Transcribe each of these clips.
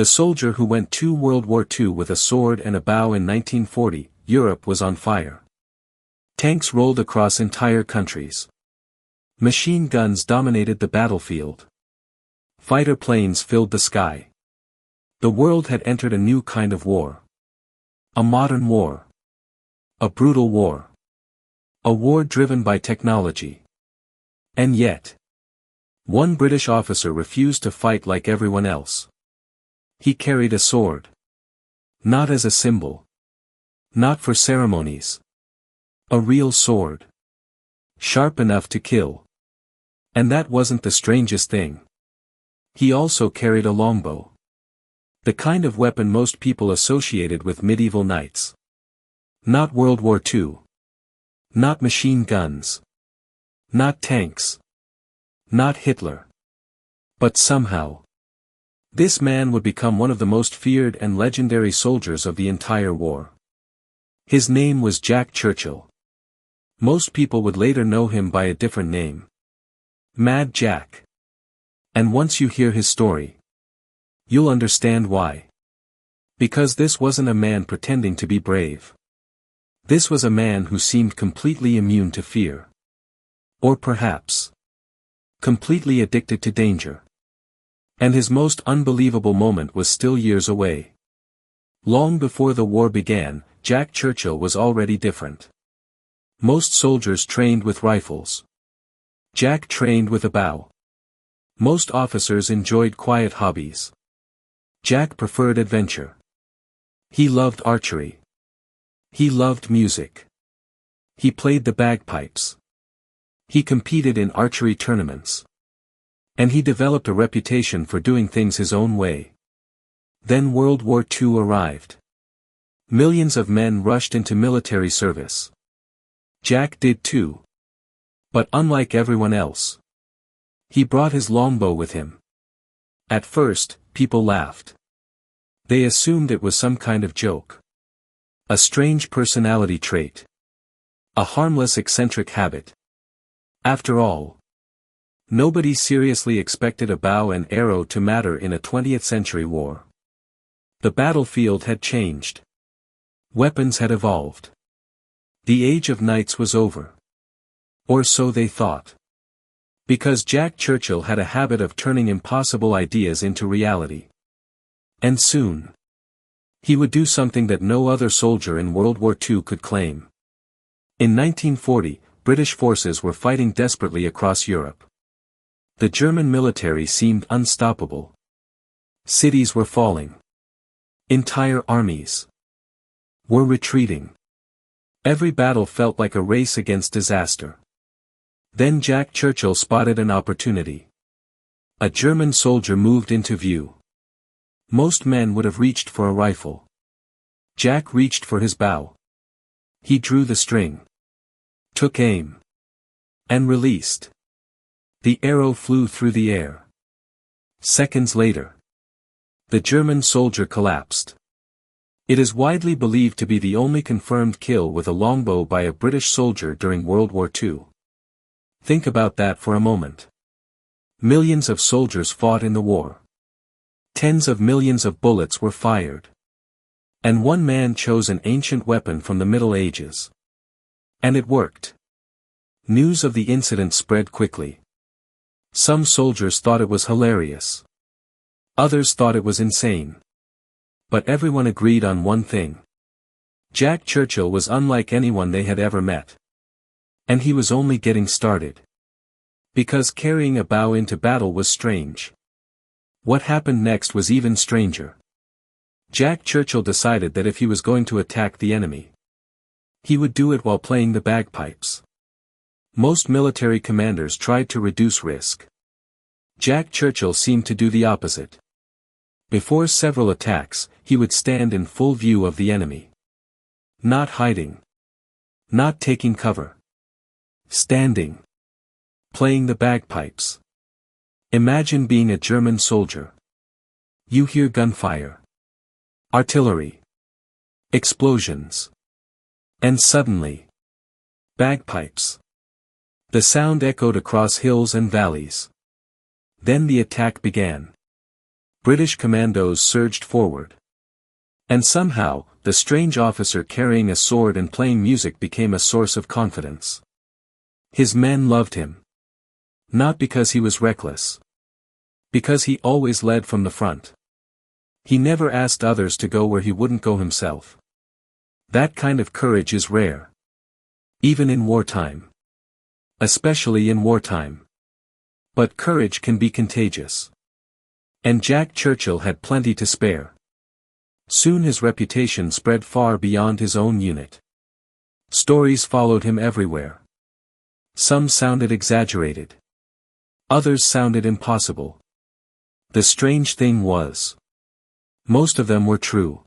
The soldier who went to World War II with a sword and a bow in 1940, Europe was on fire. Tanks rolled across entire countries. Machine guns dominated the battlefield. Fighter planes filled the sky. The world had entered a new kind of war. A modern war. A brutal war. A war driven by technology. And yet, one British officer refused to fight like everyone else. He carried a sword. Not as a symbol. Not for ceremonies. A real sword. Sharp enough to kill. And that wasn't the strangest thing. He also carried a longbow. The kind of weapon most people associated with medieval knights. Not World War II. Not machine guns. Not tanks. Not Hitler. But somehow, this man would become one of the most feared and legendary soldiers of the entire war. His name was Jack Churchill. Most people would later know him by a different name. Mad Jack. And once you hear his story, you'll understand why. Because this wasn't a man pretending to be brave. This was a man who seemed completely immune to fear. Or perhaps, completely addicted to danger. And his most unbelievable moment was still years away. Long before the war began, Jack Churchill was already different. Most soldiers trained with rifles. Jack trained with a bow. Most officers enjoyed quiet hobbies. Jack preferred adventure. He loved archery. He loved music. He played the bagpipes. He competed in archery tournaments. And he developed a reputation for doing things his own way. Then World War II arrived. Millions of men rushed into military service. Jack did too. But unlike everyone else, he brought his longbow with him. At first, people laughed. They assumed it was some kind of joke. A strange personality trait. A harmless eccentric habit. After all, nobody seriously expected a bow and arrow to matter in a 20th century war. The battlefield had changed. Weapons had evolved. The age of knights was over. Or so they thought. Because Jack Churchill had a habit of turning impossible ideas into reality. And soon, he would do something that no other soldier in World War II could claim. In 1940, British forces were fighting desperately across Europe. The German military seemed unstoppable. Cities were falling. Entire armies were retreating. Every battle felt like a race against disaster. Then Jack Churchill spotted an opportunity. A German soldier moved into view. Most men would have reached for a rifle. Jack reached for his bow. He drew the string. Took aim. And released. The arrow flew through the air. Seconds later, the German soldier collapsed. It is widely believed to be the only confirmed kill with a longbow by a British soldier during World War II. Think about that for a moment. Millions of soldiers fought in the war. Tens of millions of bullets were fired. And one man chose an ancient weapon from the Middle Ages. And it worked. News of the incident spread quickly. Some soldiers thought it was hilarious. Others thought it was insane. But everyone agreed on one thing. Jack Churchill was unlike anyone they had ever met. And he was only getting started. Because carrying a bow into battle was strange. What happened next was even stranger. Jack Churchill decided that if he was going to attack the enemy, he would do it while playing the bagpipes. Most military commanders tried to reduce risk. Jack Churchill seemed to do the opposite. Before several attacks, he would stand in full view of the enemy. Not hiding. Not taking cover. Standing. Playing the bagpipes. Imagine being a German soldier. You hear gunfire. Artillery. Explosions. And suddenly, bagpipes. The sound echoed across hills and valleys. Then the attack began. British commandos surged forward. And somehow, the strange officer carrying a sword and playing music became a source of confidence. His men loved him. Not because he was reckless. Because he always led from the front. He never asked others to go where he wouldn't go himself. That kind of courage is rare. Even in wartime. Especially in wartime. But courage can be contagious. And Jack Churchill had plenty to spare. Soon his reputation spread far beyond his own unit. Stories followed him everywhere. Some sounded exaggerated. Others sounded impossible. The strange thing was, most of them were true.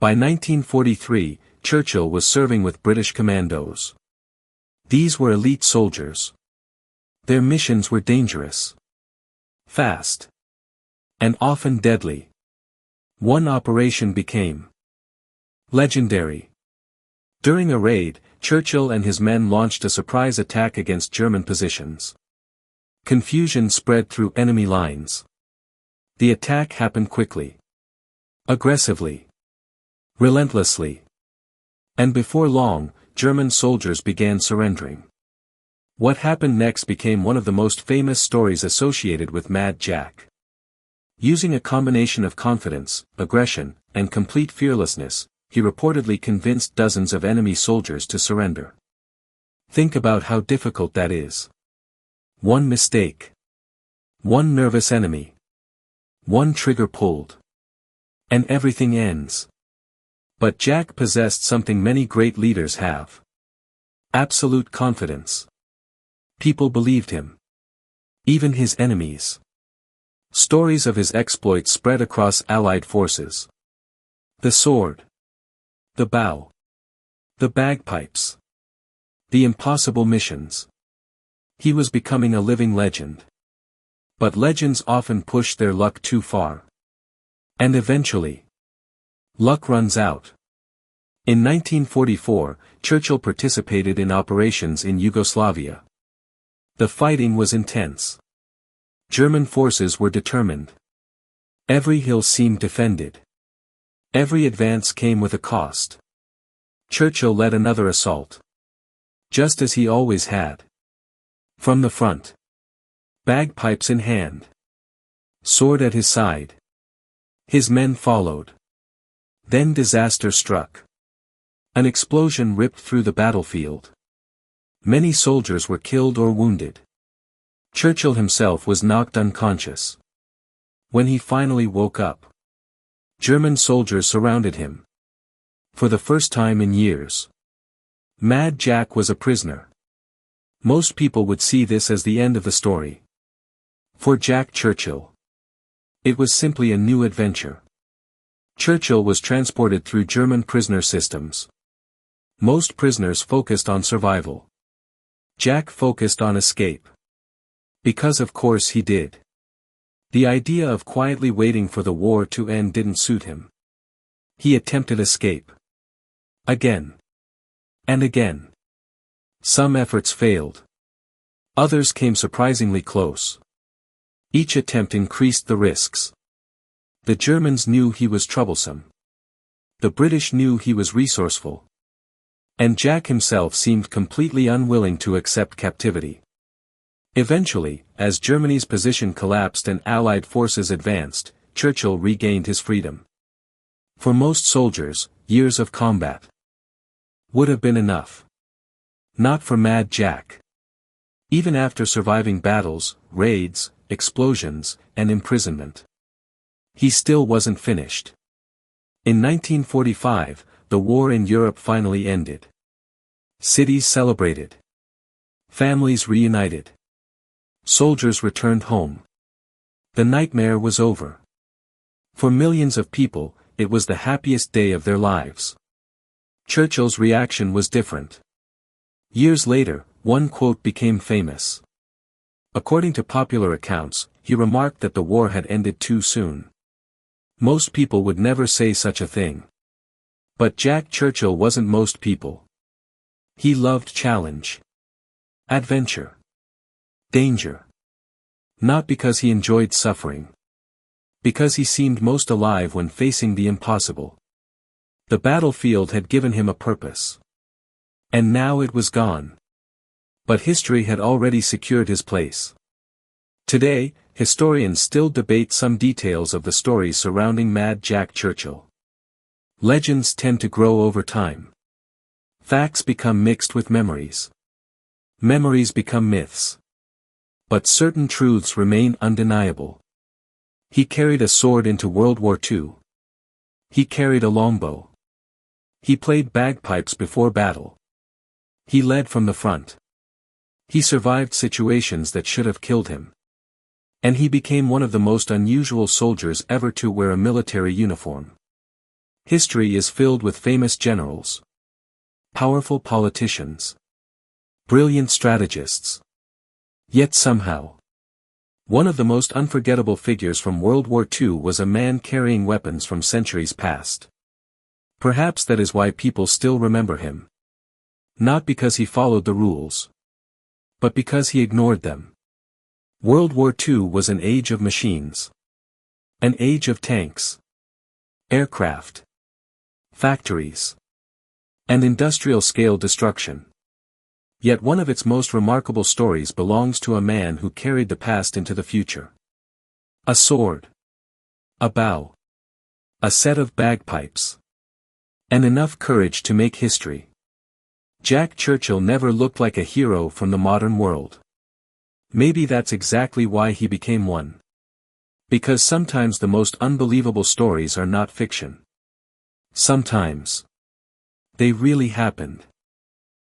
By 1943, Churchill was serving with British commandos. These were elite soldiers. Their missions were dangerous, fast, and often deadly. One operation became legendary. During a raid, Churchill and his men launched a surprise attack against German positions. Confusion spread through enemy lines. The attack happened quickly, aggressively, relentlessly. And before long, German soldiers began surrendering. What happened next became one of the most famous stories associated with Mad Jack. Using a combination of confidence, aggression, and complete fearlessness, he reportedly convinced dozens of enemy soldiers to surrender. Think about how difficult that is. One mistake. One nervous enemy. One trigger pulled. And everything ends. But Jack possessed something many great leaders have. Absolute confidence. People believed him. Even his enemies. Stories of his exploits spread across Allied forces. The sword. The bow. The bagpipes. The impossible missions. He was becoming a living legend. But legends often push their luck too far. And eventually, luck runs out. In 1944, Churchill participated in operations in Yugoslavia. The fighting was intense. German forces were determined. Every hill seemed defended. Every advance came with a cost. Churchill led another assault. Just as he always had. From the front. Bagpipes in hand. Sword at his side. His men followed. Then disaster struck. An explosion ripped through the battlefield. Many soldiers were killed or wounded. Churchill himself was knocked unconscious. When he finally woke up, German soldiers surrounded him. For the first time in years, Mad Jack was a prisoner. Most people would see this as the end of the story. For Jack Churchill, it was simply a new adventure. Churchill was transported through German prisoner systems. Most prisoners focused on survival. Jack focused on escape. Because of course he did. The idea of quietly waiting for the war to end didn't suit him. He attempted escape. Again. And again. Some efforts failed. Others came surprisingly close. Each attempt increased the risks. The Germans knew he was troublesome. The British knew he was resourceful. And Jack himself seemed completely unwilling to accept captivity. Eventually, as Germany's position collapsed and Allied forces advanced, Churchill regained his freedom. For most soldiers, years of combat would have been enough. Not for Mad Jack. Even after surviving battles, raids, explosions, and imprisonment, he still wasn't finished. In 1945, the war in Europe finally ended. Cities celebrated. Families reunited. Soldiers returned home. The nightmare was over. For millions of people, it was the happiest day of their lives. Churchill's reaction was different. Years later, one quote became famous. According to popular accounts, he remarked that the war had ended too soon. Most people would never say such a thing. But Jack Churchill wasn't most people. He loved challenge. Adventure. Danger. Not because he enjoyed suffering. Because he seemed most alive when facing the impossible. The battlefield had given him a purpose. And now it was gone. But history had already secured his place. Today, historians still debate some details of the stories surrounding Mad Jack Churchill. Legends tend to grow over time. Facts become mixed with memories. Memories become myths. But certain truths remain undeniable. He carried a sword into World War II. He carried a longbow. He played bagpipes before battle. He led from the front. He survived situations that should have killed him. And he became one of the most unusual soldiers ever to wear a military uniform. History is filled with famous generals, powerful politicians, brilliant strategists. Yet somehow, one of the most unforgettable figures from World War II was a man carrying weapons from centuries past. Perhaps that is why people still remember him. Not because he followed the rules, but because he ignored them. World War II was an age of machines. An age of tanks, aircraft, factories, and industrial-scale destruction. Yet one of its most remarkable stories belongs to a man who carried the past into the future. A sword, a bow, a set of bagpipes, and enough courage to make history. Jack Churchill never looked like a hero from the modern world. Maybe that's exactly why he became one. Because sometimes the most unbelievable stories are not fiction. Sometimes they really happened.